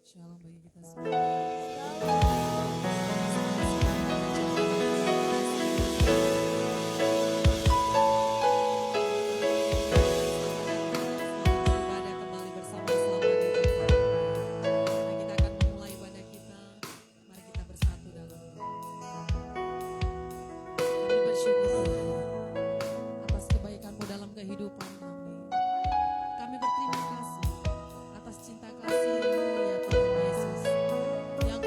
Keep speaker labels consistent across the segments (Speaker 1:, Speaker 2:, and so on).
Speaker 1: Shalom bagi kita semua. Ibadah kembali bersama-sama di tempat. Mari kita akan memulai ibadah kita. Mari kita bersatu dalam doa. Kami bersyukur Tuhan atas kebaikan-Mu dalam kehidupan kami. Kami berterima kasih atas cinta kasih-Mu ya Tuhan Yesus yang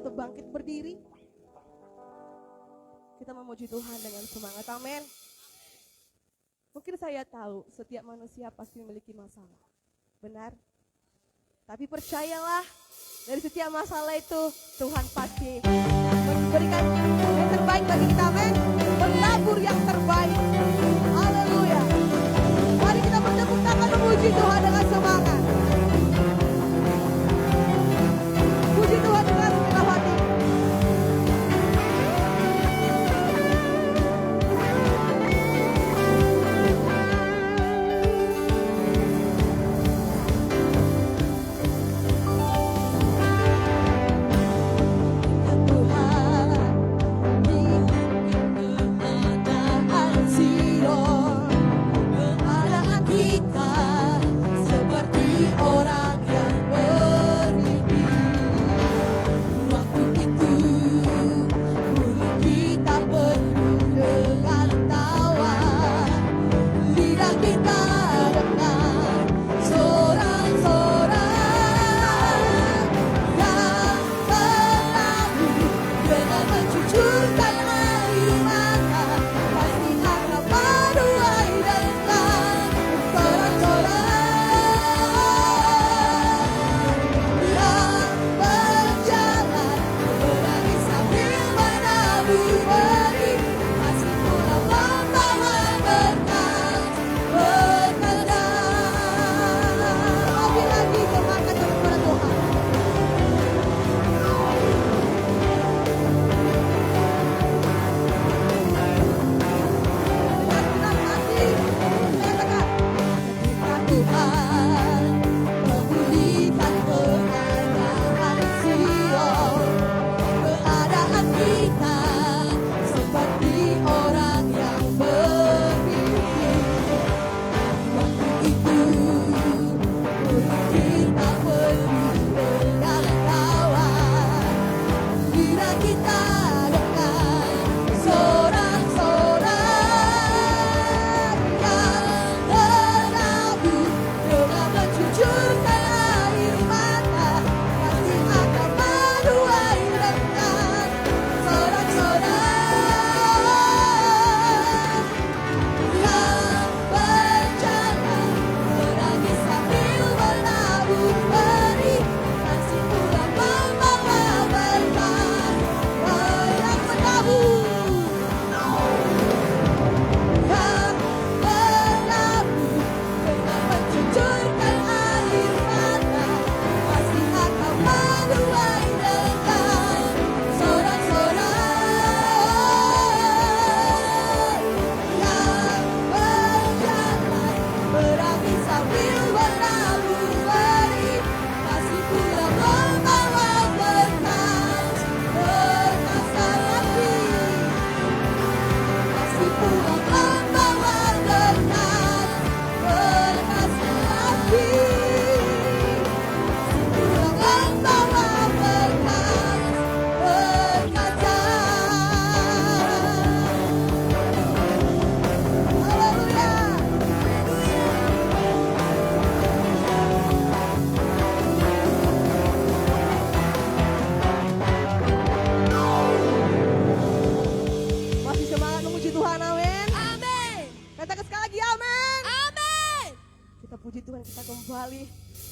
Speaker 2: untuk bangkit berdiri. Kita memuji Tuhan dengan semangat, amin. Mungkin saya tahu setiap manusia pasti memiliki masalah, benar? Tapi percayalah, dari setiap masalah itu Tuhan pasti memberikan yang terbaik bagi kita, amin. Menabur yang terbaik. Haleluya. Mari kita bertepuk tangan memuji Tuhan dengan semangat. Puji Tuhan dengan segenap hati.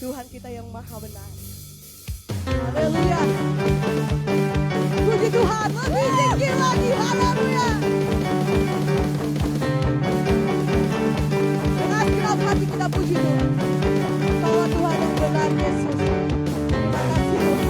Speaker 2: Tuhan kita yang maha benar. Haleluya. Puji Tuhan, lebih tinggi lagi. Haleluya. Dengan segenap hati kita puji Tuhan. Bahwa Tuhan yang benar, Yesus. Terima kasih Tuhan.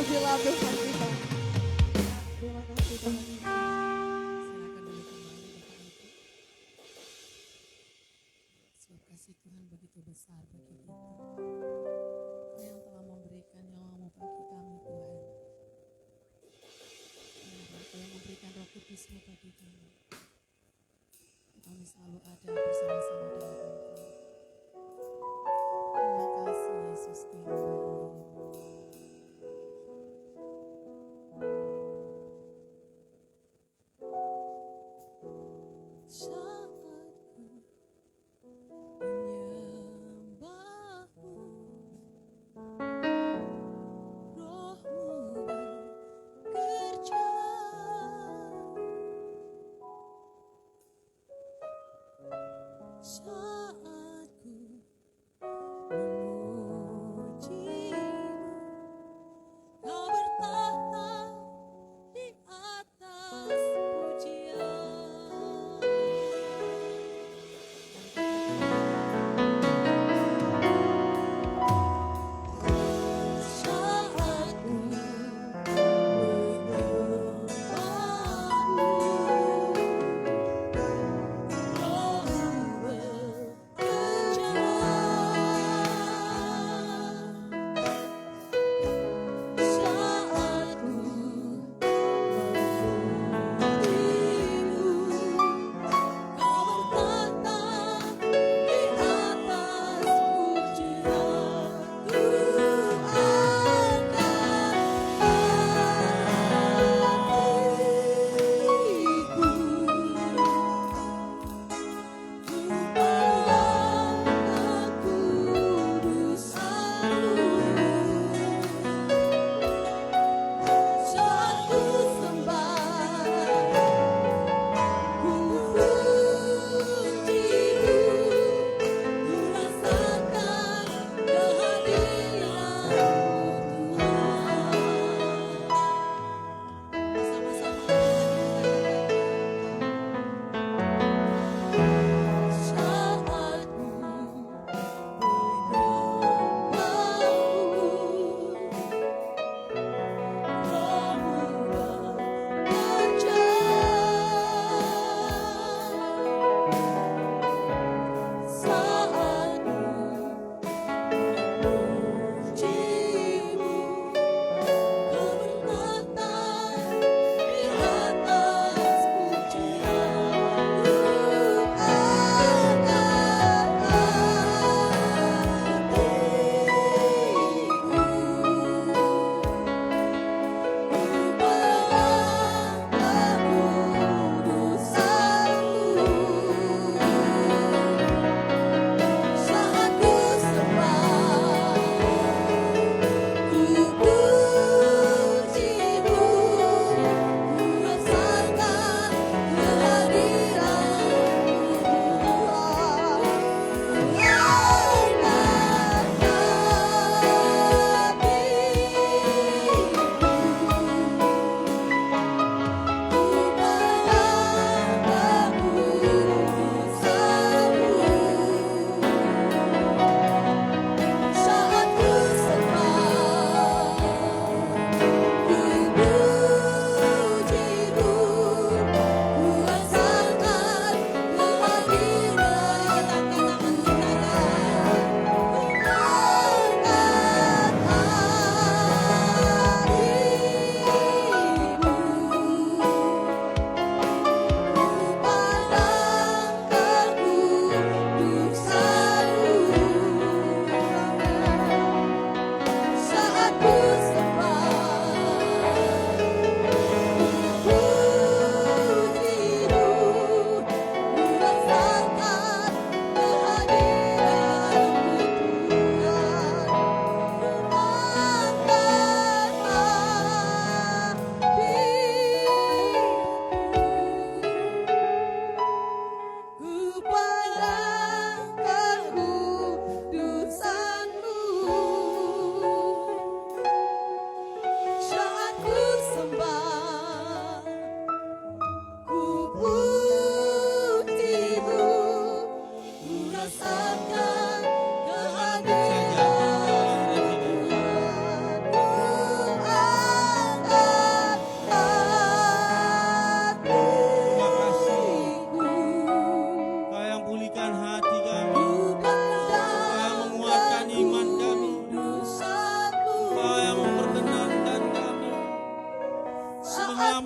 Speaker 2: Terpujilah Tuhan kita. Terima kasih Tuhan.
Speaker 1: Silakan dulu kembali Bapak Ibu. Sebab kasih Tuhan begitu besar bagi kita. Kau yang telah memberikan nyawamu bagi kami Tuhan. Ya, Kau yang memberikan Roh Kudus-Mu bagi kami. Kami selalu ada bersama-sama dengan Engkau. Terima kasih Yesus Tuhan.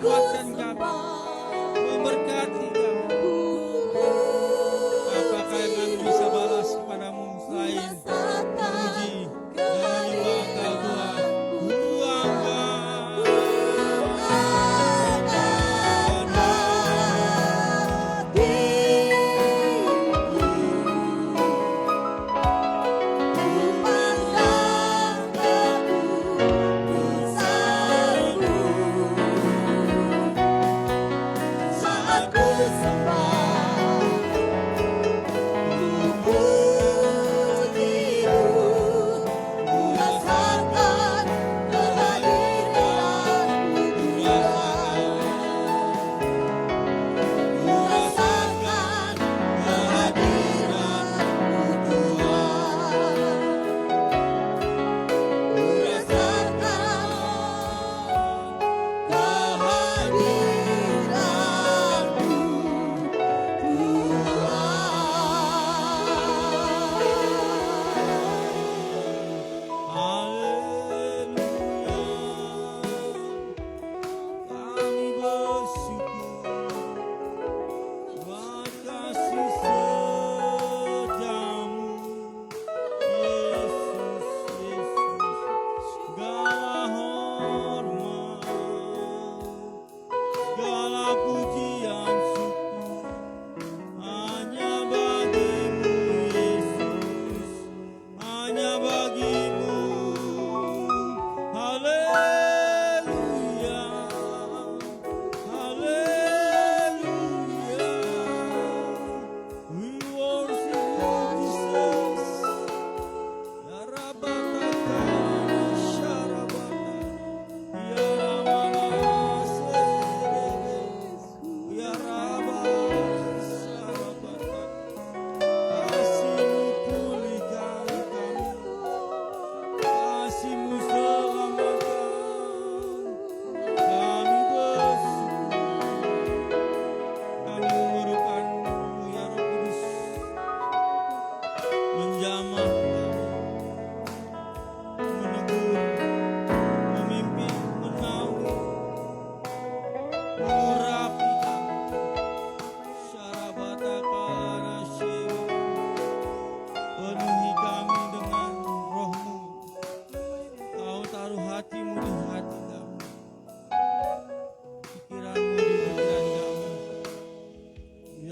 Speaker 3: kuatkan kami, memberkati kami. Apakah yang kami bisa balas kepadamu selain memuji dan menyembah Kau Tuhan?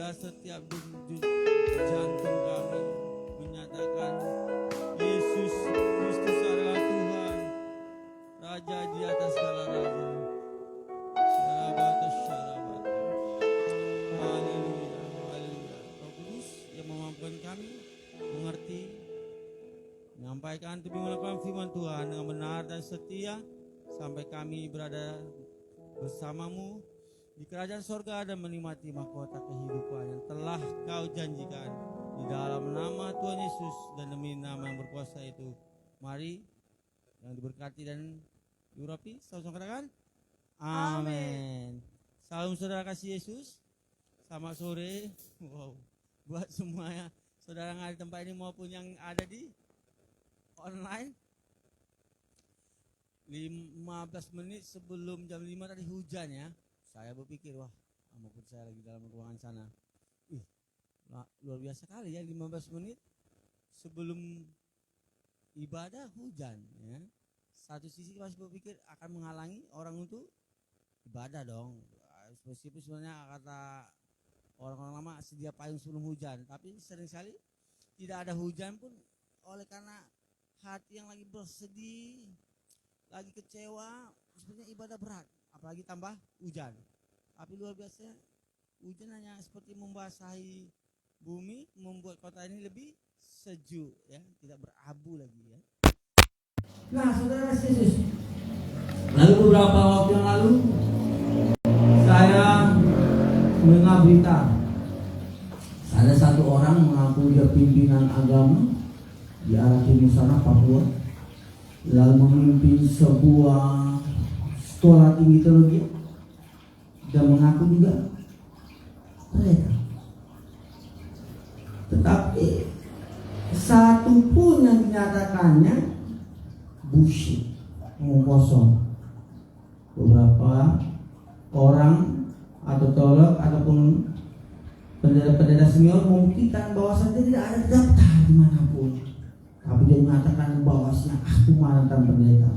Speaker 3: Setiap denyut jantung kami menyatakan Yesus Kristus adalah Tuhan, Raja di atas segala raja. Syarabata. Haleluya, haleluya. Roh Kudus yang memampukan kami mengerti, menyampaikan demi melakukan firman Tuhan dengan benar dan setia sampai kami berada bersamamu di kerajaan sorga dan menikmati mahkota kehidupan yang telah Kau janjikan. Di dalam nama Tuhan Yesus dan demi nama yang berkuasa itu, mari yang diberkati dan diurapi, sama-sama katakan amin. Salam saudara kasih Yesus. Selamat sore. Wow. Buat semuanya saudara yang ada di tempat ini maupun yang ada di online. 15 menit sebelum jam 5 tadi hujan ya. Saya berpikir, wah, maupun saya lagi dalam ruangan sana. Luar biasa kali ya, 15 menit sebelum ibadah hujan ya. Satu sisi masih berpikir akan menghalangi orang untuk ibadah dong. Meskipun sebenarnya kata orang-orang lama sedia payung sebelum hujan, tapi seringkali tidak ada hujan pun oleh karena hati yang lagi bersedih, lagi kecewa, sebenarnya ibadah berat, apalagi tambah hujan. Tapi luar biasa, hujan hanya seperti membasahi bumi, membuat kota ini lebih sejuk ya, tidak berabu lagi ya. Nah, saudara Yesus, lalu beberapa waktu yang lalu saya mendengar berita ada satu orang mengaku dia pimpinan agama di arah timur sana Papua, lalu memimpin sebuah sekolah tinggi teologi dan mengaku juga pendeta. Tetapi satu pun yang dinyatakannya bullshit, ngomong kosong. Beberapa orang atau teolog ataupun pendeta-pendeta senior membuktikan bahwasanya tidak ada daftar dimanapun, tapi dia mengatakan bahwasanya aku mantan pendeta.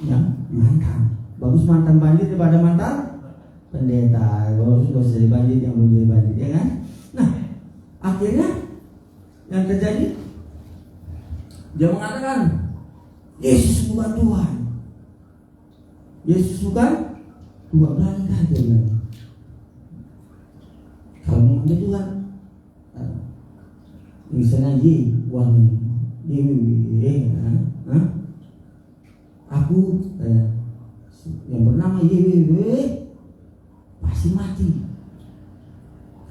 Speaker 3: Ya, mantan. Bagus mantan banjir daripada mantan pendeta. Bagus gak usah jadi banjir yang belum jadi banjir, ya kan? Nah, akhirnya yang terjadi, dia mengatakan Yesus bukan Tuhan. Yesus bukan Tuhan. Berani kan dia bilang, kalau memang dia Tuhan, misalnya aku yang bernama Yewe pasti mati.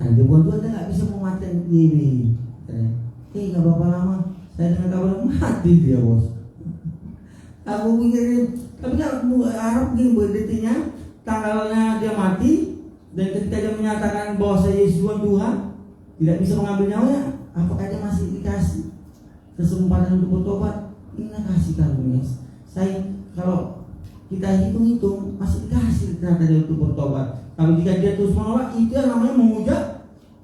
Speaker 3: Karena dia bukan Tuhan, dia nggak bisa mematikan Yewe. Nggak berapa lama saya dengar kabar mati dia, bos. Aku pikir, tapi kan harap begini detiknya, tanggalnya dia mati, dan ketika dia menyatakan bahwa saya Yesus Tuhan, tidak bisa mengambil nyawanya, apakah dia masih dikasih kesempatan untuk bertobat? Ini kasih karunia. Saya kalau kita hitung-hitung masih dikasih ternyata dia untuk bertobat. Tapi jika dia terus menolak, itu yang namanya menghujat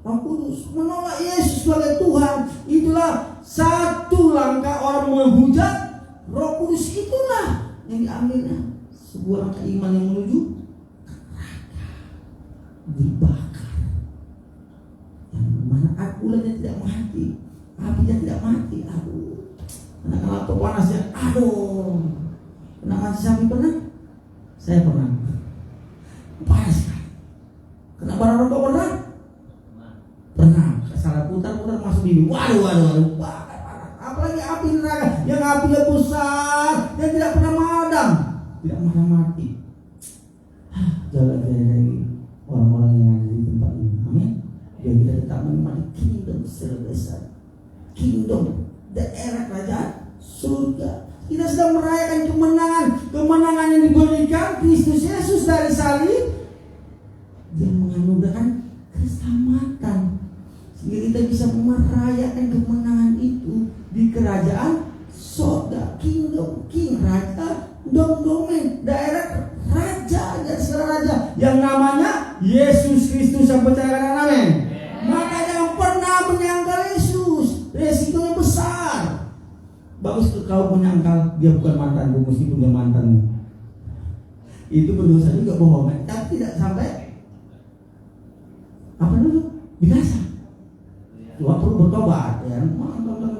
Speaker 3: Roh Kudus. Menolak Yesus sebagai Tuhan, itulah satu langkah orang menghujat Roh Kudus. Itulah yang diambilnya sebuah langkah iman yang menuju dibakar, yang mana akulanya tidak mati, apinya tidak mati. Aduh, karena kalau panasnya, aduh, pernah mati sapi pernah? Saya pernah. Panas kan? Kena bara rokok pernah? Pernah. Salah putar-putar masuk bibir. Waduh, bakar panas. Apalagi api neraka yang apinya besar, yang tidak pernah madam, tidak pernah mati. Jalan dari orang-orang yang ada di tempat ini, amin. Biar kita tetap menikmati kingdom sebesar, kingdom, daerah kerajaan surga. Kita sedang merayakan kemenangan yang diberikan Kristus Yesus dari salib. Dia menganugerahkan keselamatan, sehingga kita bisa merayakan kemenangan itu di kerajaan surga, kingdom, king, raja, domain, daerah raja, dan segala raja yang namanya Yesus Kristus. Yang percayakan, amin. Maka jangan pernah menyangkal Yesus, resikonya besar. Bagus kau menyangkal dia bukan mantanmu meskipun dia mantanmu. Itu berdosa juga, bohong, tapi tidak sampai apa dulu binasa. Cuma perlu bertobat, ya.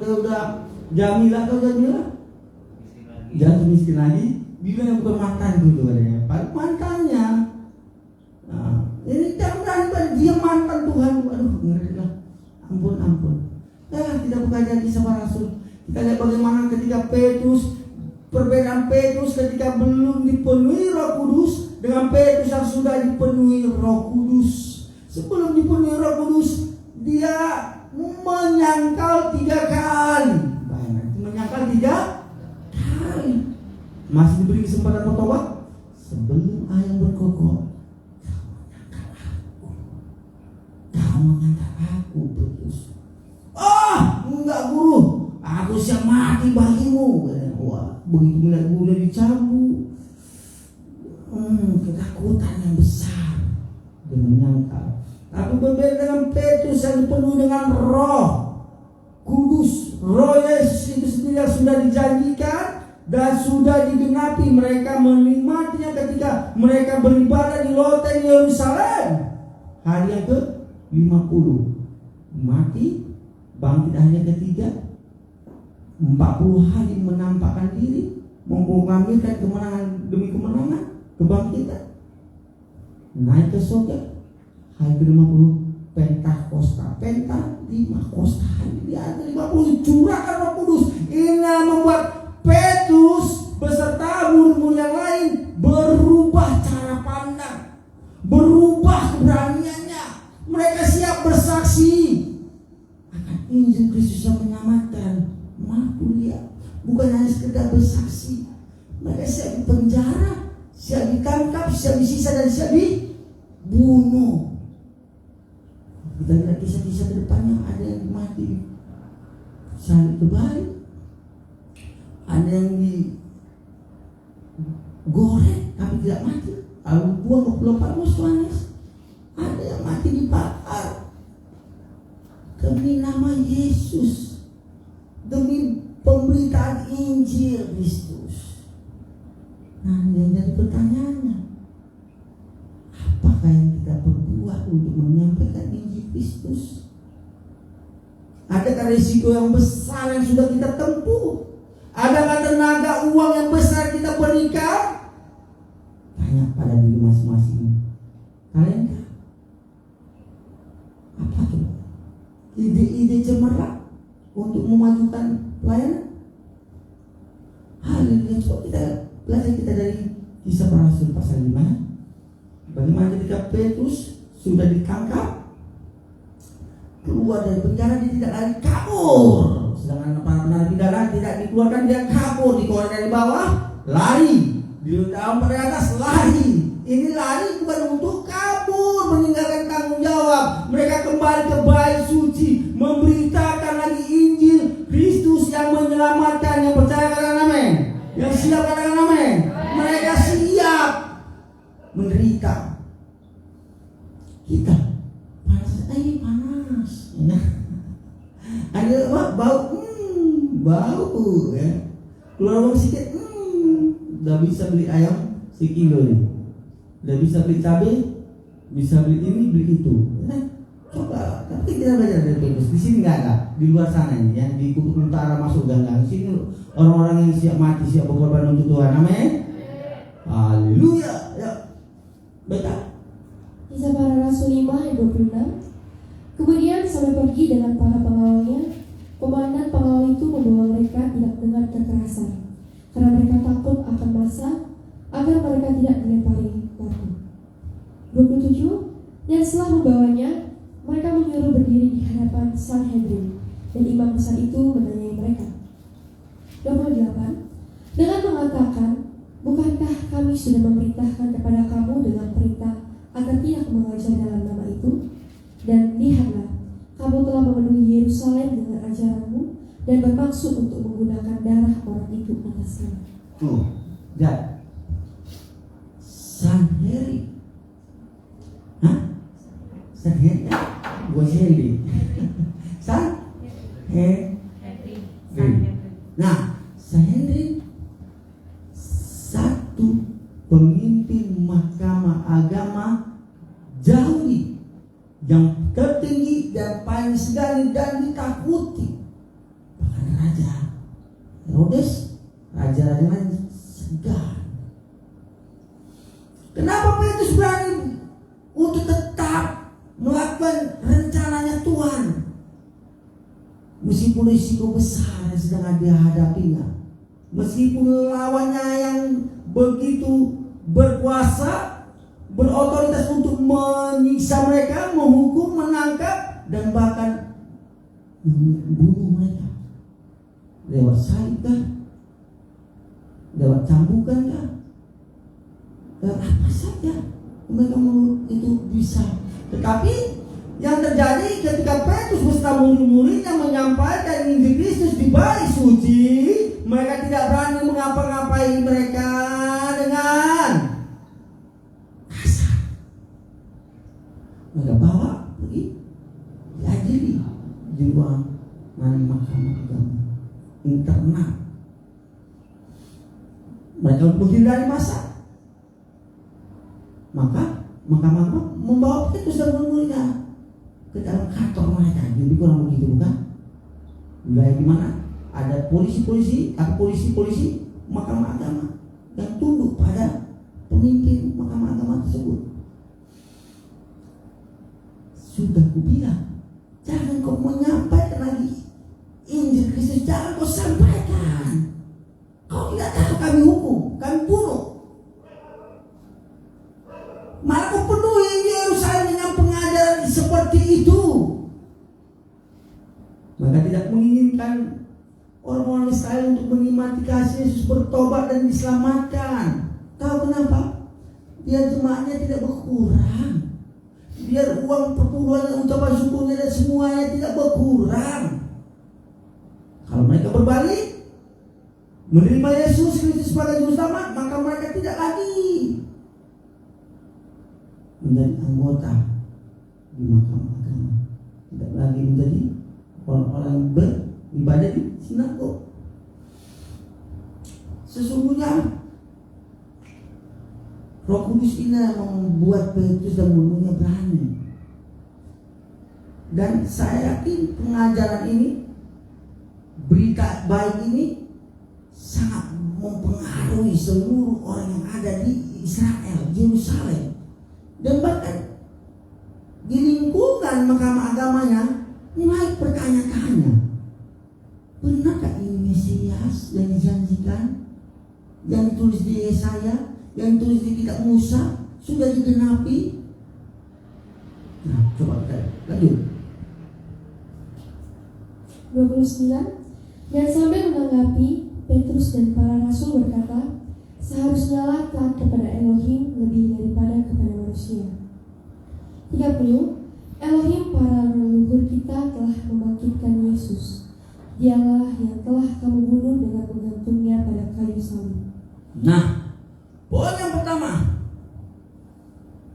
Speaker 3: Dia udah Jamilah, jangan miskin lagi. Bilang yang bukan mantan gitu katanya, padahal mantannya. Nah, ini jangan dia mantan Tuhan. Aduh, ngeri lah. Ampun. Tidak bukan jadi sama Rasul. Kita lihat bagaimana ketika Petrus, perbedaan Petrus ketika belum dipenuhi Roh Kudus dengan Petrus yang sudah dipenuhi Roh Kudus. Sebelum dipenuhi Roh Kudus, dia menyangkal 3 kali. Menyangkal 3 kali. Masih diberi kesempatan bertobat. Sebelum ayam berkokok, kau mengantar aku Petrus. Enggak guru, aku siap mati bagimu. Wah, begitu melihat guru dicambuk, ketakutan yang besar. Dia menyangkal. Tapi berbeda dengan Petrus yang dipenuhi dengan Roh Kudus. Roh Yesus itu sendiri yang sudah dijanjikan dan sudah digenapi. Mereka menikmatinya ketika mereka beribadah di loteng Yerusalem. Hari yang ke-50 mati, bangkit hari yang ketiga, 40 hari menampakkan diri, memproklamirkan kemenangan demi kemenangan, kebangkitan, naik ke surga. Hari ke-50 Pentakosta, hari di atas 50 curahkan Roh Kudus. Ini membuat Petrus beserta murid-murid yang lain berubah cara pandang, berubah keberaniannya. Mereka siap bersaksi akan Injil Kristus yang menyelamatkan. Maaf, bukan hanya sekedar bersaksi. Mereka siap dipenjara, siap ditangkap, siap disisa, dan siap dibunuh. Kita lihat kisah-kisah ke depannya, ada yang mati salib terbalik, ada yang digoreng tapi tidak mati,
Speaker 4: Lalu buang ke Pulau Patmos, Yohanes. Ada yang mati dibakar demi nama Yesus, demi pemberitaan Injil Kristus. Nah, yang jadi pertanyaannya, apakah yang kita perbuat untuk menyampaikan Injil Kristus? Adakah risiko yang besar yang sudah kita tempuh? Adakah tenaga uang yang besar kita berikan? Tanya pada diri masing-masing. Kalian apa tuh? Ide-ide cemerlang untuk memajukan pelayanan? Haleluya. Coba kita belajar dari Kisah Para Rasul pasal 5. Bagaimana ketika Petrus sudah ditangkap, keluar dari penjara, dia tidak lari kabur. Sedangkan para narapidana tidak dikeluarkan, dia kabur. Dikeluarkan dari bawah, lari. Diletakkan pada atas, lari. Ini lari bukan untuk kabur, meninggalkan tanggung jawab. Mereka kembali ke bait suci, memberitakan lagi Injil Kristus yang menyelamatkan. Yang percaya katakan amin. Yang siap katakan amin. Mereka siap menderita. Kita panas, panas. Ada apa? Bau ya. Keluar uang sedikit, udah bisa beli ayam sekilo nih. Udah bisa beli cabai, bisa beli ini, beli itu. Coba, tapi kita belajar dari Petrus. Di sini nggak ada, di luar sana ini ya, di kutub utara masuk gang-gang. Di sini orang-orang yang siap mati, siap berkorban untuk Tuhan. Amin. Haleluya. Ya. Baca.
Speaker 5: Kisah Para Rasul 5 ayat 26. Kemudian sampai pergi dengan para pengawalnya. Komandan pengawal itu membawa mereka tidak dengan kekerasan, karena mereka takut akan massa, agar mereka tidak dilempari batu. 27. Dan setelah membawanya, mereka menyuruh berdiri di hadapan Sanhedrin, dan imam besar itu menanyai mereka. 28. Dengan mengatakan, bukankah kami sudah memerintahkan kepada kamu dengan perintah agar tidak mengajar dalam nama itu? Dan lihatlah, kamu telah memenuhi Yerusalem dengan ajaranmu dan bermaksud untuk menggunakan darah orang itu atas nama.
Speaker 4: Tuh, lihat. Sanhedrin. Hah? Sanhedrin? Bukan Sanhedrin. Sanhedrin. Nah, Sanhedrin satu pemimpin mahkamah agama Yahudi yang tertinggi dan paling segala dan ditakuti. Bahkan Raja Herodes, raja-raja lain segan. Kenapa Petrus berani untuk tetap melakukan rencananya Tuhan? Meskipun risiko besar yang sedang dia hadapinya, meskipun lawannya yang begitu berkuasa, berotoritas untuk menyiksa mereka, menghukum, menangkap, dan bahkan membunuh mereka lewat salib kah? Lewat cambukan kah? Lewat apa saja mereka itu bisa. Tetapi yang terjadi ketika Petrus beserta murid-muridnya menyampaikan Injil Kristus di bait suci, mereka tidak berani mengapa-ngapai mereka dengan kasar. Mereka bawa pergi diadili di ruang mahkamah agama internal. Mereka menghindari massa. Maka mahkamah membawa Petrus dan murid-muridnya ke dalam kantor mereka. Jadi kurang begitu bukan? Wilayah di mana ada polisi-polisi atau polisi-polisi mahkamah agama yang tunduk pada pemimpin mahkamah agama tersebut. Sudah kubilang, jangan kau menyampaikan lagi Injil Kristus, jangan kau sampaikan. Kau tidak tahu kami hukum, kami bunuh. Malah kau penuhi Yerusalem dengan pengajaran seperti itu. Maka tidak menginginkan orang-orang Israel untuk menikmati kasih Yesus, bertobat dan diselamatkan. Tahu kenapa? Biar jemaatnya tidak berkurang, biar uang perpuluhan, ucapan syukurnya dan semuanya tidak berkurang. Kalau mereka berbalik, menerima Yesus Kristus sebagai juru selamat, maka mereka tidak lagi menjadi anggota di mahkamah agama, tidak lagi menjadi orang-orang yang beribadah di sinagog. Sesungguhnya Roh Kudus ini yang membuat Petrus dan muridnya berani. Dan saya yakin pengajaran ini, berita baik ini sangat mempengaruhi seluruh orang yang ada di Israel, Yerusalem, dan bahkan di lingkungan mahkamah agamanya mulai bertanya-tanya, benarkah ini Mesias yang dijanjikan, yang ditulis di Yesaya, yang ditulis di kitab Musa sudah digenapi? Nah, coba kita lanjut.
Speaker 5: 29. Dan sambil menanggapi, Petrus dan para rasul berkata, seharusnya taat kepada Elohim lebih daripada kepada manusia. 30. Elohim para leluhur kita telah membangkitkan Yesus. Dialah yang telah kamu bunuh dengan menggantungnya pada kayu salib.
Speaker 4: Nah, poin yang pertama,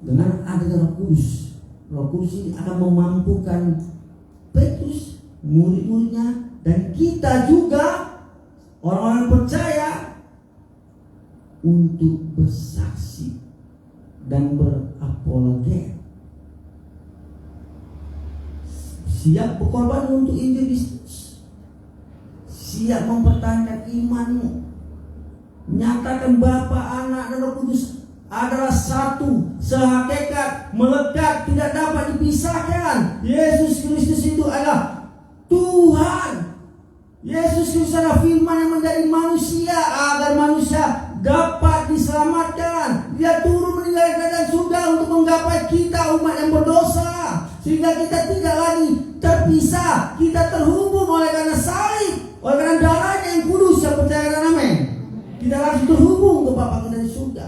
Speaker 4: dengan adanya Roh Kudus, Roh Kudus ini akan memampukan Petrus, murid-muridnya, dan kita juga orang-orang percaya untuk bersaksi dan berapologet, siap berkorban untuk Injil Kristus, siap mempertahankan imanmu, menyatakan Bapa, Anak, dan Roh Kudus adalah satu, sehakikat, melekat, tidak dapat dipisahkan. Yesus Kristus itu adalah Tuhan. Yesus Kristus adalah firman yang menjadi manusia agar manusia dapat diselamatkan. Dia turun meninggalkan keadaan surga untuk menggapai kita umat yang berdosa, sehingga kita tidak lagi terpisah. Kita terhubung oleh karena salib, oleh karena darahnya yang kudus yang percaya dan amin. Kita langsung terhubung ke Bapa kita di surga.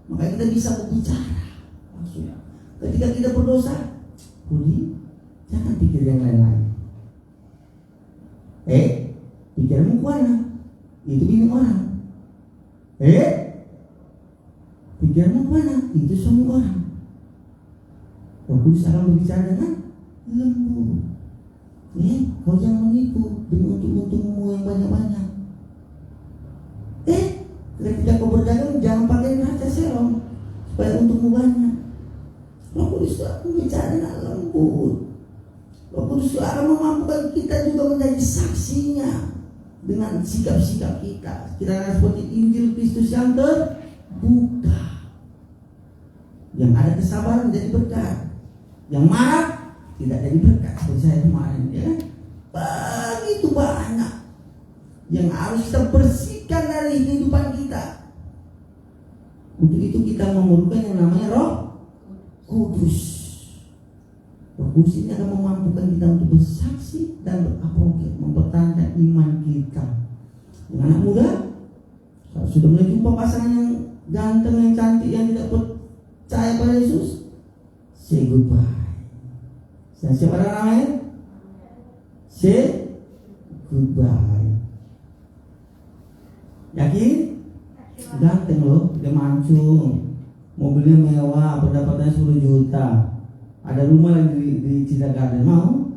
Speaker 4: Maka kita bisa berbicara langsung. Ketika kita berdosa, Budi, jangan pikir yang lain-lain. Pikiranmu kemana? Itu bini orang. Pikiranmu kemana? Itu suami orang. Roh Kudus akan berbicara dengan lembut. Kau jangan menipu demi untung-untungmu yang banyak-banyak. Ketika kau berdagang, jangan pakai neraca serong supaya untungmu banyak. Roh Kudus akan berbicara dengan lembut. Roh Kudus akan memampukan kita juga menjadi saksinya dengan sikap-sikap kita. Kita akan seperti Injil Kristus yang terbuka, yang ada kesabaran menjadi berkat, yang marah tidak jadi berkat. Seperti saya kemarin, ya, begitu banyak yang harus kita bersihkan dari kehidupan kita. Untuk itu kita memerlukan yang namanya Roh Kudus. Roh Kudus ini akan memampukan kita untuk bersaksi dan berapologet, mempertahankan iman kita. Anak muda, kalau sudah mulai jumpa pasangan yang ganteng, yang cantik, yang tidak percaya pada Yesus, say goodbye. Siapa namanya? Say goodbye. Yakin? Ganteng loh, dia mancung, mobilnya mewah, pendapatannya 10 juta. Ada rumah lagi di Cita Garden, mau?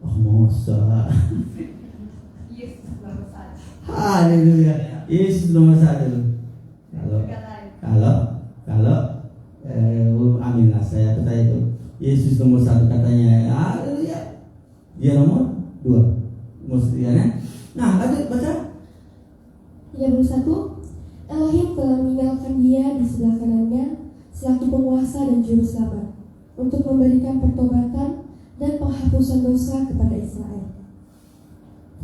Speaker 4: Oh, masa. Haleluya. Yesus nomor 1. Kalau amin lah, saya percaya itu. Yesus nomor 1 katanya. Haleluya. Dia nomor 2. Maksudnya, nah, lanjut baca.
Speaker 5: 31. Elohim telah meninggalkan dia di sebelah kanannya selaku penguasa dan juru selamat, untuk memberikan pertobatan dan penghapusan dosa kepada Israel.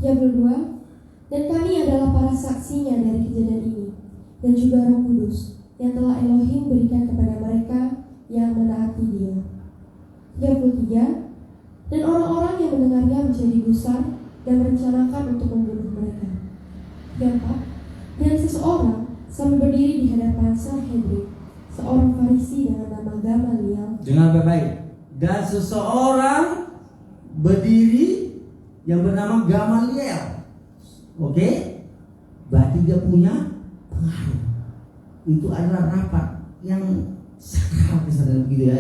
Speaker 5: 32. Dan kami adalah para saksinya dari kejadian ini, dan juga Roh Kudus yang telah Elohim berikan kepada mereka yang menaati dia. 33. Dan orang-orang yang mendengarnya menjadi gusar dan merencanakan untuk membunuh mereka. 34. Dan seseorang sambil berdiri di hadapan Sanhedrin, seorang Farisi dengan nama Gamaliel.
Speaker 4: Dengar baik-baik. Dan seseorang berdiri yang bernama Gamaliel. Oke? Berarti dia punya pengaruh. Itu adalah rapat yang sakral kesadaran begitu ya,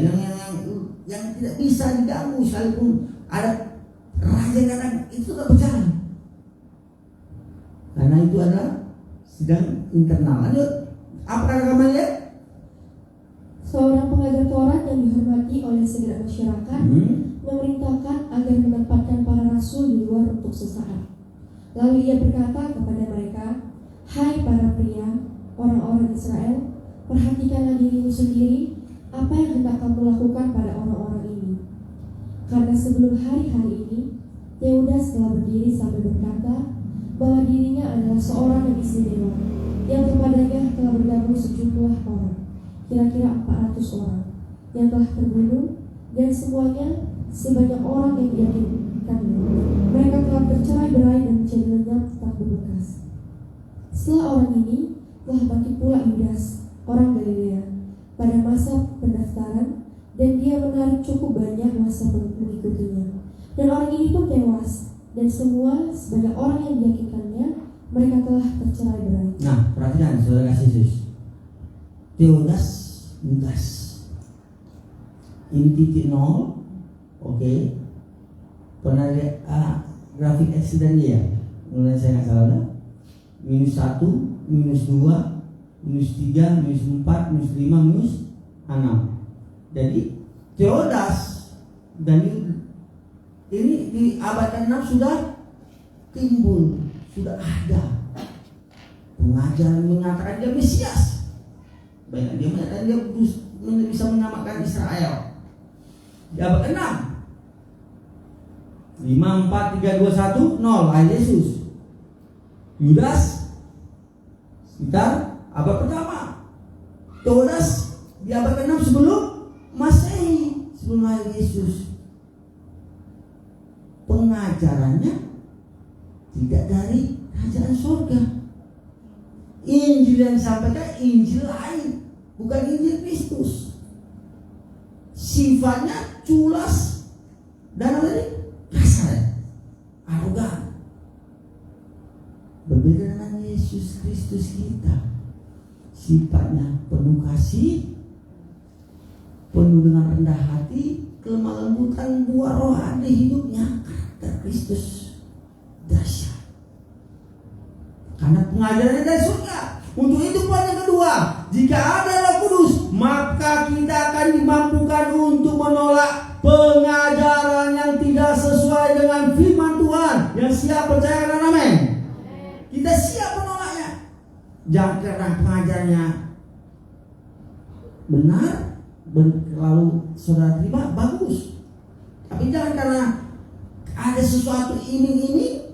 Speaker 4: yang tidak bisa diganggu sekalipun ada raja yang datang itu tak berjalan, karena itu adalah sidang internal. Lanjut, apa kata Gamaliel?
Speaker 5: Seorang pengajar Taurat yang dihormati oleh segenap masyarakat memerintahkan agar menempatkan para rasul di luar untuk sesaat. Lalu ia berkata kepada mereka, "Hai para pria, orang-orang Israel, perhatikanlah dirimu sendiri apa yang hendak kamu lakukan pada orang-orang ini. Karena sebelum hari-hari ini, Teudas telah berdiri sambil berkata bahwa dirinya adalah seorang yang istimewa, yang kepadanya telah bergabung sejumlah orang, kira-kira 400 orang, yang telah terbunuh, dan semuanya sebanyak orang yang diyakinkannya. Mereka telah bercerai-berai dan menjadi lenyap tak berbekas. Setelah orang ini telah bangkit pula Yudas, orang Galilea, pada masa pendaftaran, dan dia menarik cukup banyak massa mengikutinya. Dan orang ini pun tewas, dan semua sebanyak orang yang diyakinkannya, mereka telah tercerai-berai."
Speaker 4: Nah, perhatikan saudara kasih Yesus. Teudas, Yudas. Ini titik nol, oke. Pernah lihat grafik accident dia? Mulai saya nggak salah, -1, -2, -3, -4, -5, -6. Jadi Teudas dan ini di abad ke-6 sudah timbul, sudah ada pengajaran mengatakan dia Mesias. Banyak dia mengatakan dia bisa menyelamatkan Israel. Di abad ke-6 5, 4, 3, 2, 1, 0 lahir Yesus. Yudas sekitar abad pertama. Teudas di abad ke-6 sebelum Masehi, sebelum lahir Yesus. Pengajarannya tidak dari kerajaan surga. Injil yang disampaikan Injil lain, bukan Injil Kristus. Sifatnya culas dan kasar, arogan. Berbeda dengan Yesus Kristus kita. Sifatnya penuh kasih, penuh dengan rendah hati, kelemah lembutan, buah roh ada hidupnya. Kata Kristus dahsyat. Karena pengajarannya dari surga. Untuk itu poin yang kedua, jika ada Roh Kudus, maka kita akan dimampukan untuk menolak pengajaran yang tidak sesuai dengan firman Tuhan. Yang siap percaya dan amin. Kita siap menolaknya. Jangan karena pengajarannya benar, lalu saudara terima, bagus. Tapi jangan karena ada sesuatu iming-iming,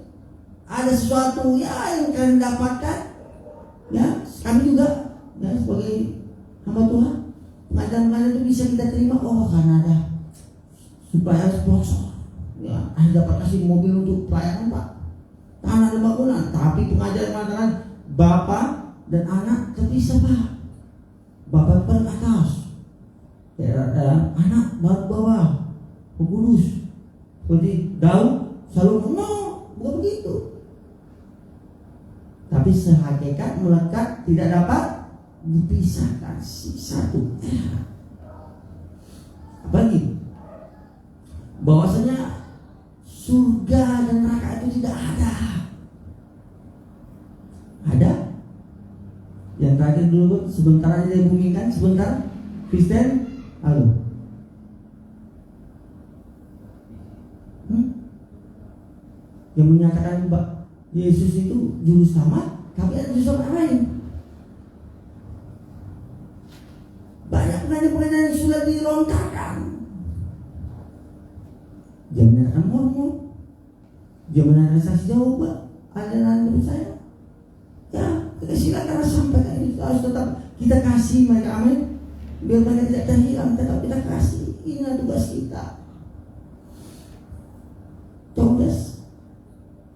Speaker 4: ada sesuatu yang kalian dapatkan, ya kami juga ya, sebagai hamba Tuhan, pengajaran-pengajaran itu bisa kita terima. Oh, karena ada supaya sponsor, ya ada dapat kasih mobil untuk pelayanan Pak, tanah ada bangunan. Tapi pengajaran mengatakan Bapak dan anak terpisah Pak, Bapak paling atas, anak baru bawah, pengurus seperti Daud, Salomo. No, bukan begitu. Tapi sehakikat melekat tidak dapat dipisahkan satu. Apalagi bahwasanya surga dan neraka itu tidak ada. Ada? Yang terakhir dulu sebentar aja dibumikan, sebentar. Kristen, halo. Yang menyatakan Yesus itu juru selamat, tapi ada juru selamat lain. Banyak penanya-penanya yang sudah dilontarkan. Dia menyatakan Mormon, dia menyatakan saksi Jehovah, aliran menurut saya. Ya, kita silakan sampaikan ini. Harus tetap kita kasih mereka, amin. Biar mereka tidak terhilang, tetap kita kasih. Ini tugas kita.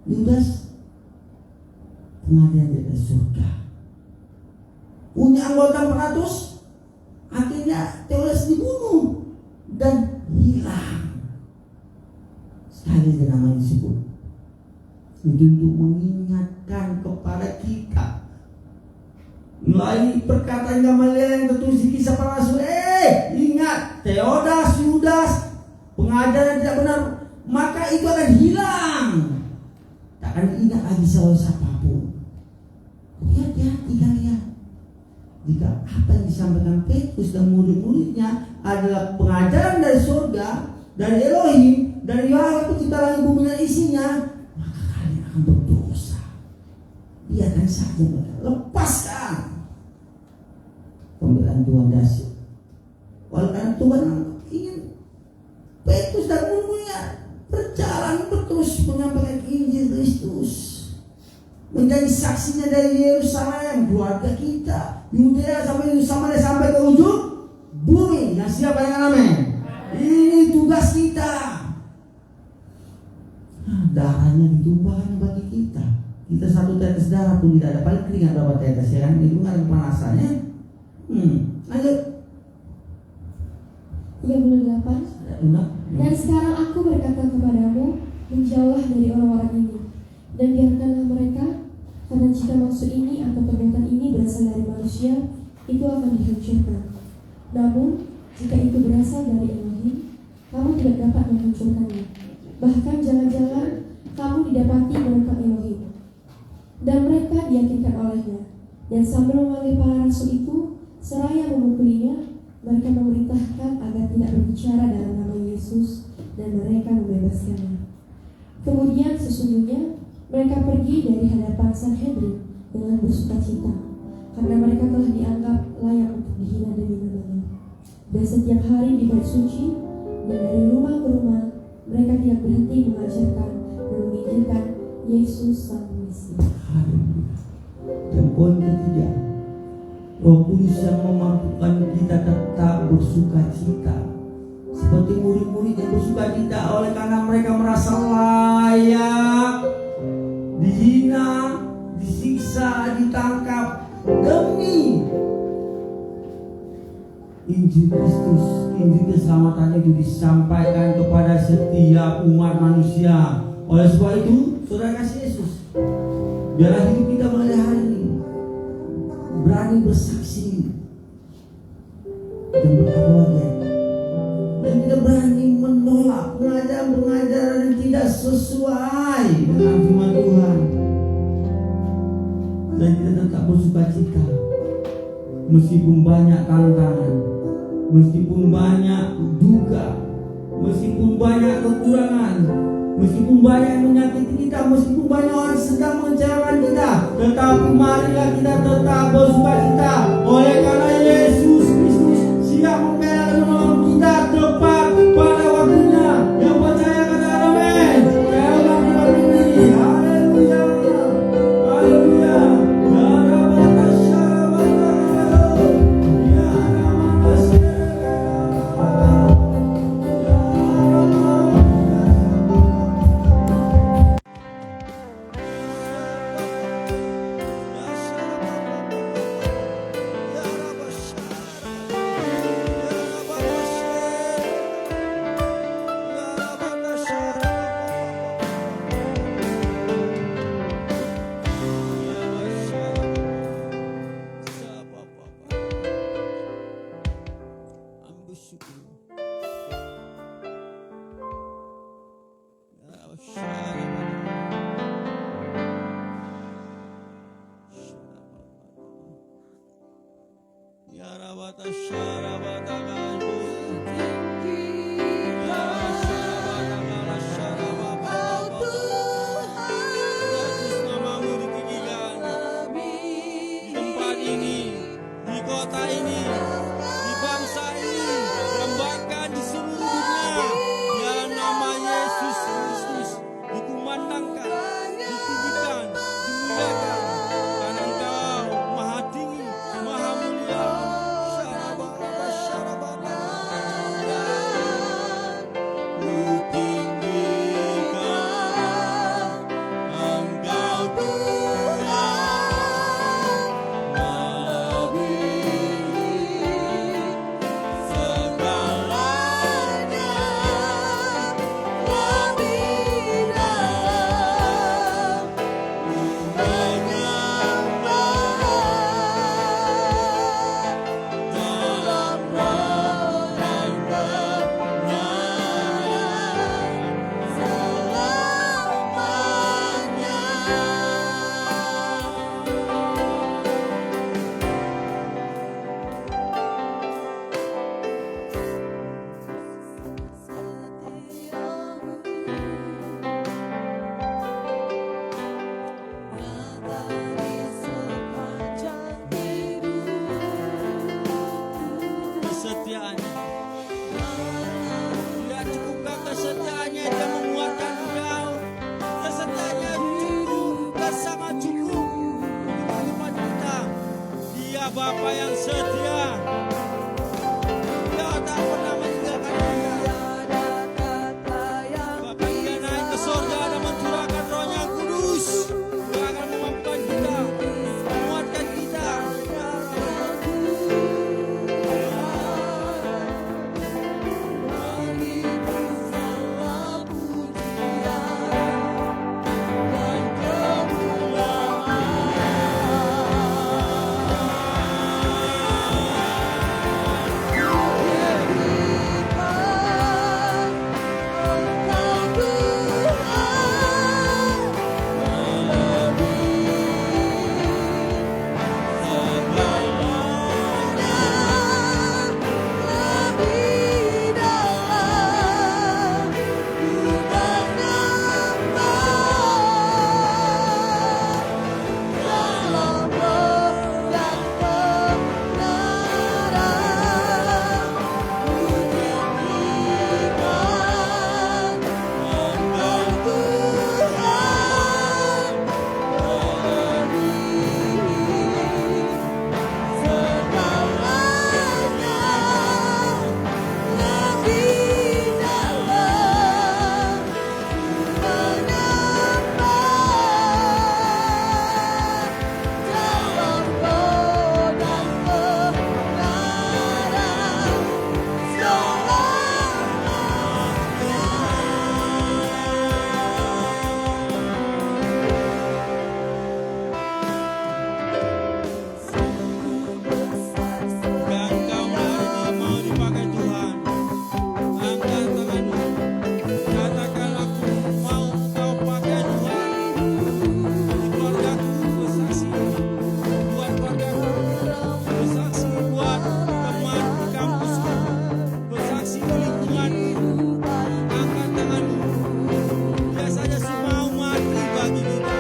Speaker 4: Yudas pengadilan dari surga, punya anggota 400, akhirnya Teudas dibunuh dan hilang. Sekali dia namanya disebut. Itu untuk mengingatkan kepada kita Melalui perkataan Gamaliel yang tertulis di Kisah Para Rasul, ingat, Theodas, Yudas, pengajaran tidak benar, maka itu akan hilang. Tak akan ingat lagi siapapun. Hati-hati kalian. Jika apa yang disampaikan Petrus dan murid-muridnya adalah pengajaran dari surga, dari Elohim, dari Yahweh pencipta langit bumi dan isinya, maka kalian akan berdosa. Biarkan saja mereka, lepaskan. Pembelaan Tuhan dahsyat. Oleh karena Tuhan ingin Petrus dan murid-muridnya berjalan terus menyampaikan Injil Kristus, menjadi saksinya dari Yerusalem, keluarga kita, Yudea sampai ke ujung bumi. Yang siapa yang amin? Ini tugas kita. Darahnya ditumpahkan bagi kita. Kita satu tetes darah pun tidak ada, paling keringat berapa tetes ya kan? Itu kan kepanasannya. Lanjut.
Speaker 5: 38. Dan sekarang aku berkata kepadamu, menjauhlah dari orang-orang ini, dan biarkanlah mereka, karena jika maksud ini atau perbuatan ini berasal dari manusia, itu akan dihancurkan. Namun, jika itu berasal dari Elohim, kamu tidak dapat menghancurkannya. Bahkan jangan-jangan kamu didapati menentang Elohim. Dan mereka diyakinkan olehnya. Dan sambil memanggil para rasul itu, seraya memukulinya, mereka memerintahkan agar tidak berbicara dalam nama Yesus, dan mereka membebaskannya. Kemudian sesungguhnya mereka pergi dari hadapan Sanhedrin dengan bersukacita, karena mereka telah dianggap layak untuk dihina demi namanya. Dan setiap hari di bait suci dan dari rumah ke rumah, mereka tidak berhenti mengajarkan dan menginjilkan Yesus Sang Mesias.
Speaker 4: Dan poin ketiga, Roh Kudus yang memampukan kita tetap bersukacita, seperti murid-murid yang bersukacita oleh karena mereka merasa layak dihina, disiksa, ditangkap demi Injil Kristus. Injil keselamatan itu disampaikan kepada setiap umat manusia. Oleh sebab itu, saudara kasih Yesus, biarlah hidup kita mulai hari ini berani bersaksi dan berkata, dan kita berani menolak pengajaran-pengajaran yang tidak sesuai dengan firman Tuhan, dan kita tetap bersukacita meskipun banyak tantangan, meskipun banyak duka, meskipun banyak kekurangan, meskipun banyak yang menyakiti kita, meskipun banyak orang sedang mengecewakan kita, tetapi marilah kita tetap bersukacita oleh karena Yesus Kristus siap membela dan menolong kita tepat pada waktunya. Yang percaya kata amin. Haleluya, haleluya.
Speaker 3: Bapa yang setia. Dia tak pernah meninggalkan kita. Bahkan Dia naik ke surga dan mencurahkan Roh-Nya yang kudus. Dia akan memampukan kita, menguatkan kita. Dan kau mau dipakai Tuhan. Angkat tanganmu. Katakan aku mau kau pakai Tuhan. Di keluargaku bersaksi. Buat keluargaku. Bersaksi buat teman di kampusku. Bersaksi di lingkunganku. Angkat tanganmu. Dia saja semua mati bagi kita.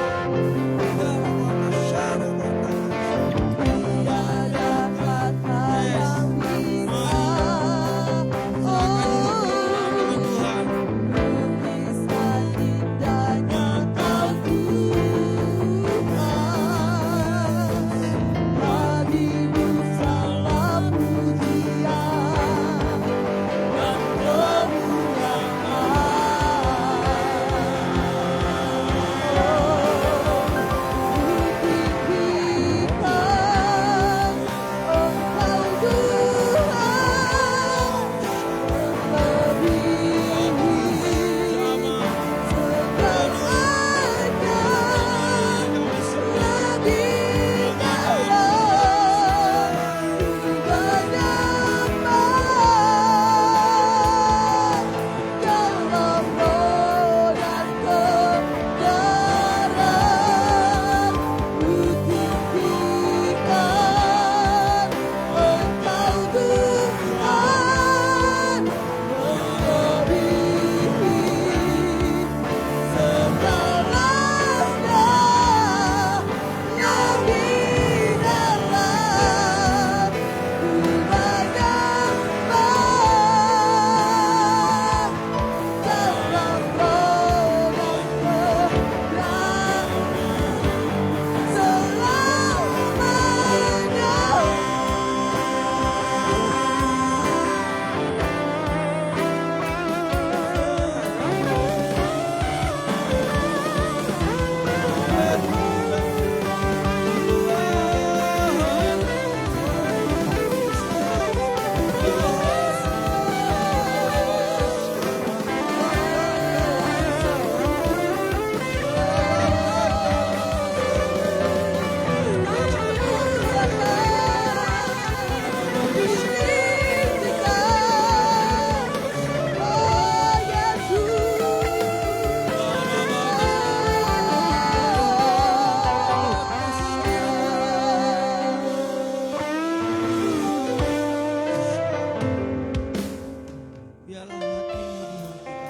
Speaker 3: Biarlah hatimu di hati kami.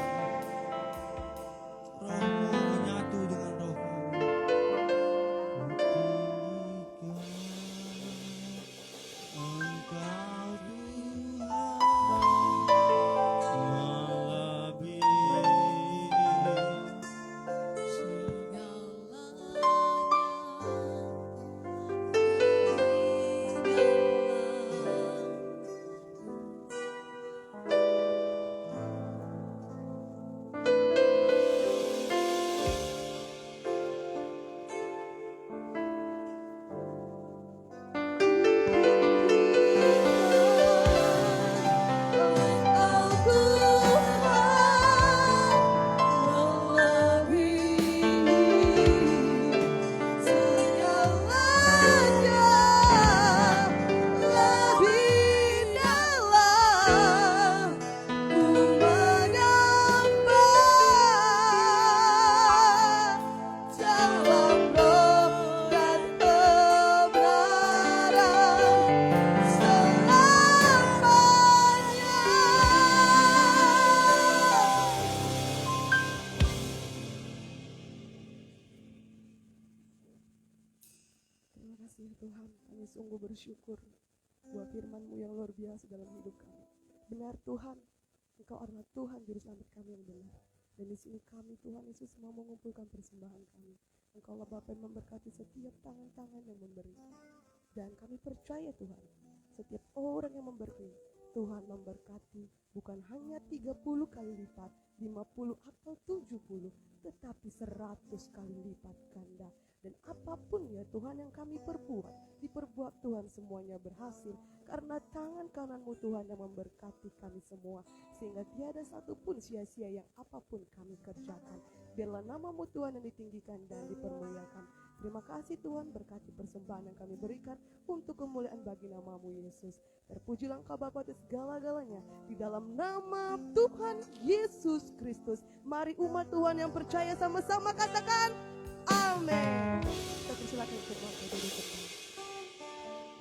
Speaker 3: Rohmu menyatu dengan roh kami. Engkau Tuhan melebihi
Speaker 1: Segalanya
Speaker 2: bersyukur buat firman-Mu yang luar biasa dalam hidup kami. Benar Tuhan, Engkau adalah Tuhan Juru Selamat kami yang benar. Dan di sini kami Tuhan Yesus mau mengumpulkan persembahan kami. Engkau lah Bapa yang memberkati setiap tangan-tangan yang memberi. Dan kami percaya Tuhan, setiap orang yang memberi, Tuhan memberkati bukan hanya 30 kali lipat, 50 atau 70, tetapi 100 kali lipat ganda. Dan apapun ya Tuhan yang kami perbuat, diperbuat Tuhan semuanya berhasil. Karena tangan kanan-Mu Tuhan yang memberkati kami semua. Sehingga tiada satupun sia-sia yang apapun kami kerjakan. Biarlah nama-Mu Tuhan yang ditinggikan dan dipermuliakan. Terima kasih Tuhan, berkati persembahan yang kami berikan untuk kemuliaan bagi nama-Mu Yesus. Terpujilah Engkau Bapa atas segala-galanya. Di dalam nama Tuhan Yesus Kristus. Mari umat Tuhan yang percaya sama-sama katakan amin. Kita persilakan untuk bangkit dari depan.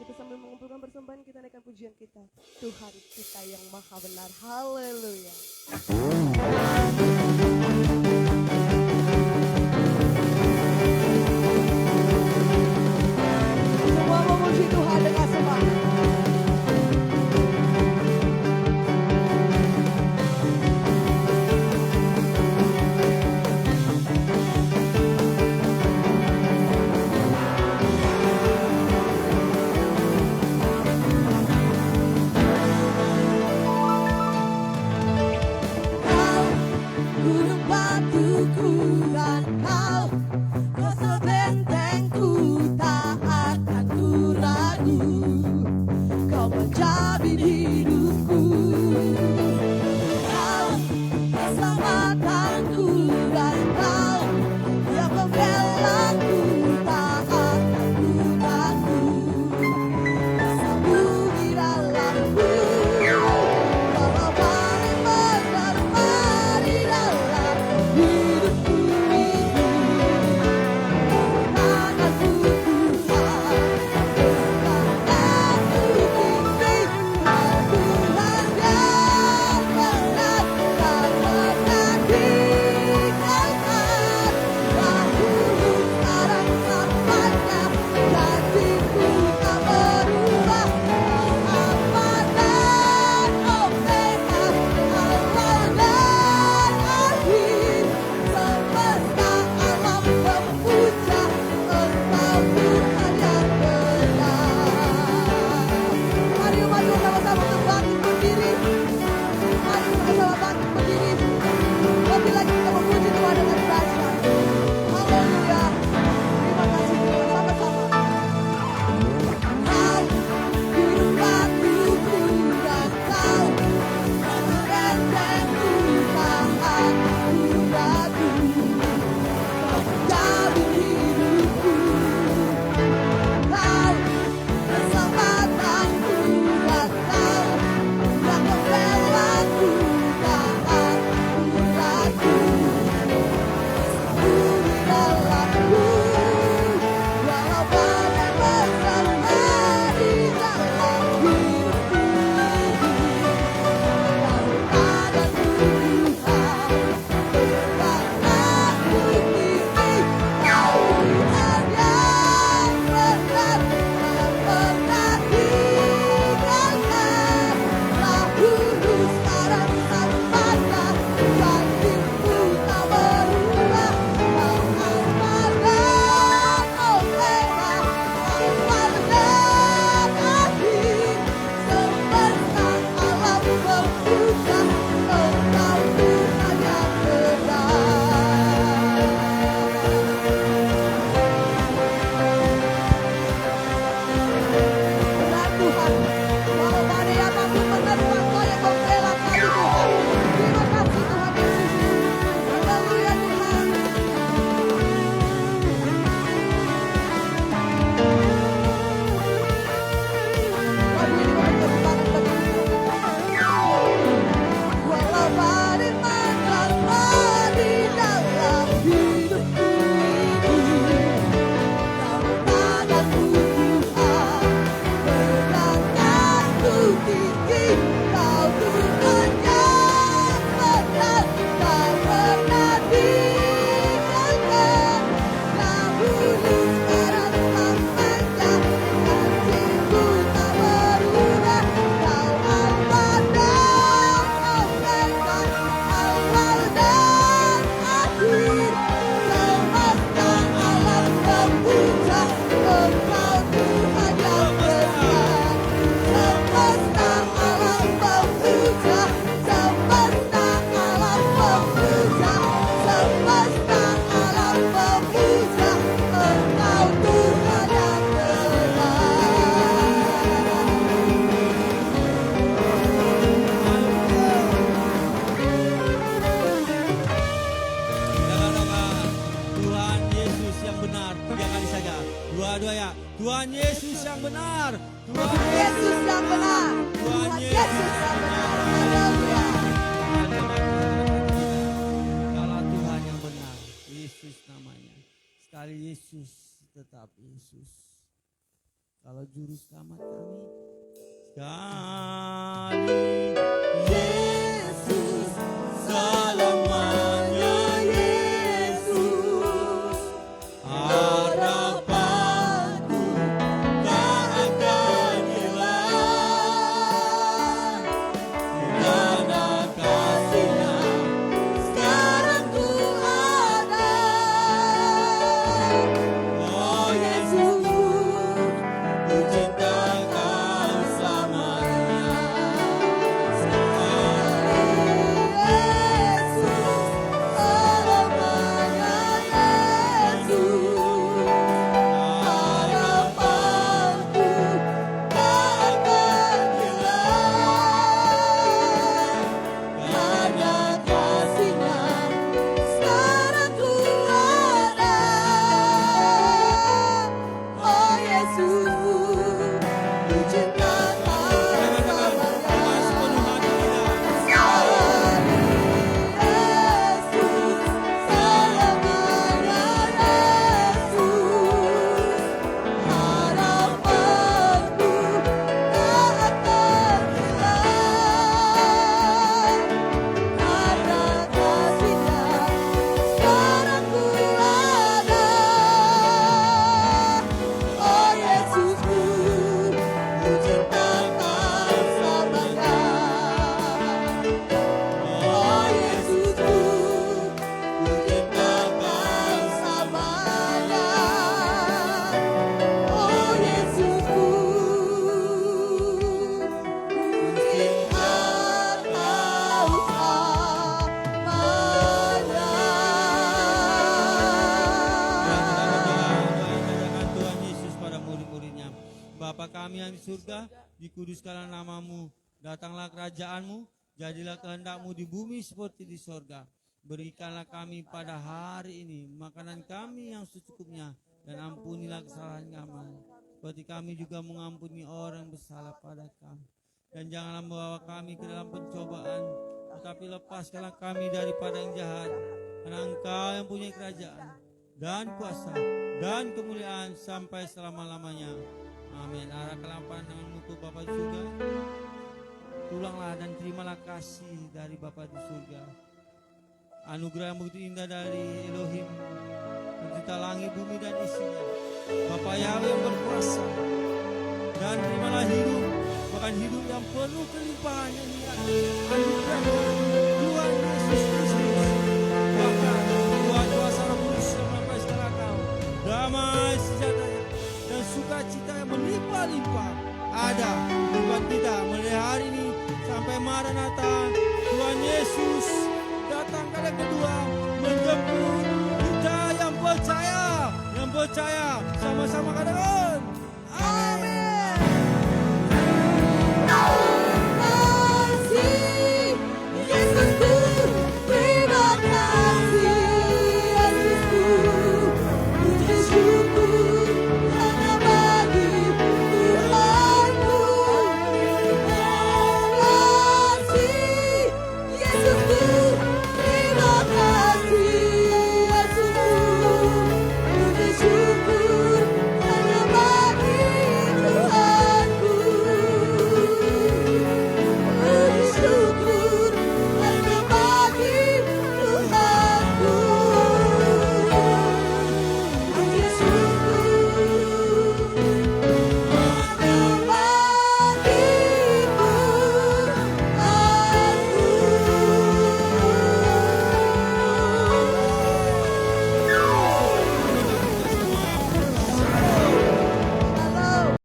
Speaker 2: Kita sambil mengumpulkan persembahan, kita naikkan pujian kita. Tuhan kita yang maha benar. Haleluya. Semua memuji Tuhan dengan semangat. Gunung batuku dan kau sebentengku, tak akan ku ragu. Kau menjamin hidupku, kau keselamatanku dan kau yang membelaku, tak akan ku ragu. Bersembunyi dalamku, walau paling berderma di dalam hidupku ini. Tanganku kuat, bukan aku tinggi, aku
Speaker 3: benar.
Speaker 2: Tuhan Yesus yang benar. Tuhan Yesus yang benar. Haleluya.
Speaker 3: Kalau Tuhan yang benar, Yesus namanya. Sekali Yesus, tetap Yesus. Kalau juru selamat kami, sekali Yesus, selamanya Yesus. Harapanku tak akan hilang, karena kasih-Nya sekarang ku ada. Oh Yesus, ku cinta Kau selamanya. Bapa kami yang di surga, dikuduskanlah namamu, datanglah kerajaanmu, jadilah kehendakmu di bumi seperti di sorga. Berikanlah kami pada hari ini makanan kami yang secukupnya, dan ampunilah kesalahan kami, seperti kami juga mengampuni orang bersalah pada kami. Dan janganlah membawa kami ke dalam pencobaan, tetapi lepaskanlah kami daripada yang jahat, karena Engkau yang punya kerajaan, dan kuasa, dan kemuliaan sampai selama-lamanya. Amin. Arahkanlah pandanganmu ke Bapa di surga. Tulanglah dan terimalah kasih dari Bapa di surga. Anugerah yang begitu indah dari Elohim, pencipta langit, bumi dan isinya. Bapa Yahweh yang berkuasa. Dan terimalah hidup, bahkan hidup yang penuh kelimpahan yang anugerah Tuhan Yesus Kristus. Bahkan Tuhan kuasa Roh Kudus sampai sekarang kau. Damai sejahtera dan sukacita yang melimpah-limpah ada buat kita mulai hari ini sampai Maranatha. Tuhan Yesus datang kali kedua menjemput kita yang percaya sama-sama katakan